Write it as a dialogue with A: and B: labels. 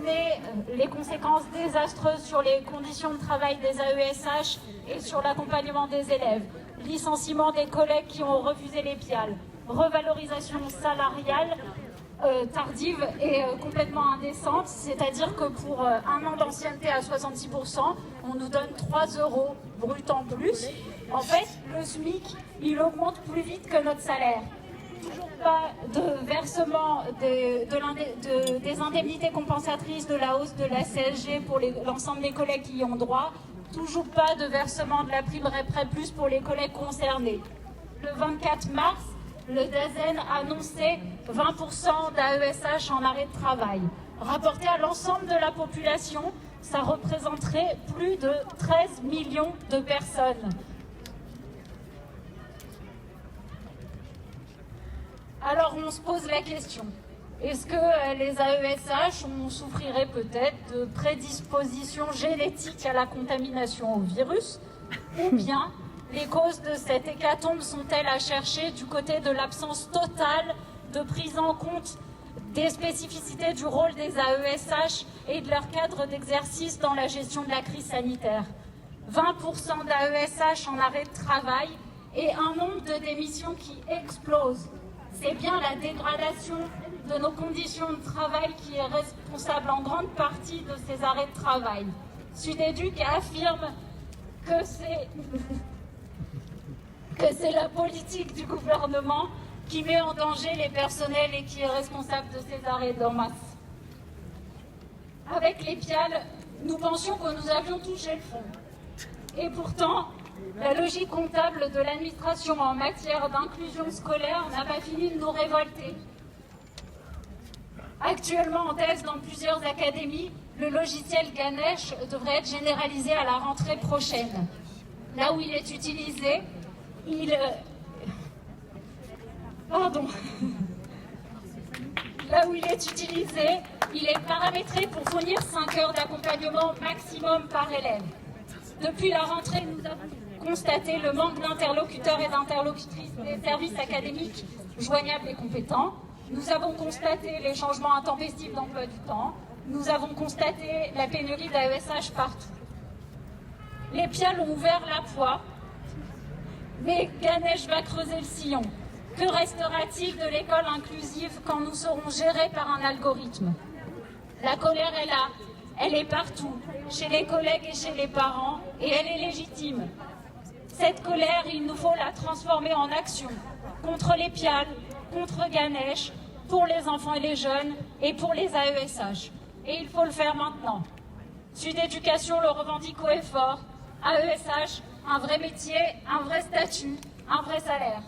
A: connaît les conséquences désastreuses sur les conditions de travail des AESH et sur l'accompagnement des élèves. Licenciement des collègues qui ont refusé les PIAL, revalorisation salariale tardive et complètement indécente, c'est-à-dire que pour un an d'ancienneté à 66%, on nous donne 3 € brut en plus. En fait, le SMIC, il augmente plus vite que notre salaire. Toujours pas de versement des indemnités compensatrices de la hausse de la CSG pour l'ensemble des collègues qui y ont droit. Toujours pas de versement de la prime REPREP+, pour les collègues concernés. Le 24 mars, le DAZEN a annoncé 20% d'AESH en arrêt de travail. Rapporté à l'ensemble de la population, ça représenterait plus de 13 millions de personnes. Alors on se pose la question, est-ce que les AESH souffriraient peut-être de prédisposition génétique à la contamination au virus, ou bien les causes de cette hécatombe sont-elles à chercher du côté de l'absence totale de prise en compte des spécificités du rôle des AESH et de leur cadre d'exercice dans la gestion de la crise sanitaire? 20% d'AESH en arrêt de travail et un nombre de démissions qui explose. C'est bien la dégradation de nos conditions de travail qui est responsable en grande partie de ces arrêts de travail. Sudéduc affirme que c'est la politique du gouvernement qui met en danger les personnels et qui est responsable de ces arrêts en masse. Avec les PIAL, nous pensions que nous avions touché le fond. Et pourtant, la logique comptable de l'administration en matière d'inclusion scolaire n'a pas fini de nous révolter. Actuellement en test dans plusieurs académies, le logiciel Ganesh devrait être généralisé à la rentrée prochaine. Là où il est utilisé, il est paramétré pour fournir 5 heures d'accompagnement maximum par élève. Depuis la rentrée, nous avons constaté le manque d'interlocuteurs et d'interlocutrices des services académiques joignables et compétents. Nous avons constaté les changements intempestifs d'emploi du temps. Nous avons constaté la pénurie d'AESH partout. Les PIAL ont ouvert la voie, mais Ganesh va creuser le sillon. Que restera-t-il de l'école inclusive quand nous serons gérés par un algorithme? La colère est là, elle est partout, chez les collègues et chez les parents, et elle est légitime. Cette colère, il nous faut la transformer en action, contre les PIAL, contre Ganesh, pour les enfants et les jeunes, et pour les AESH. Et il faut le faire maintenant. Sudéducation le revendique haut et fort. AESH, un vrai métier, un vrai statut, un vrai salaire.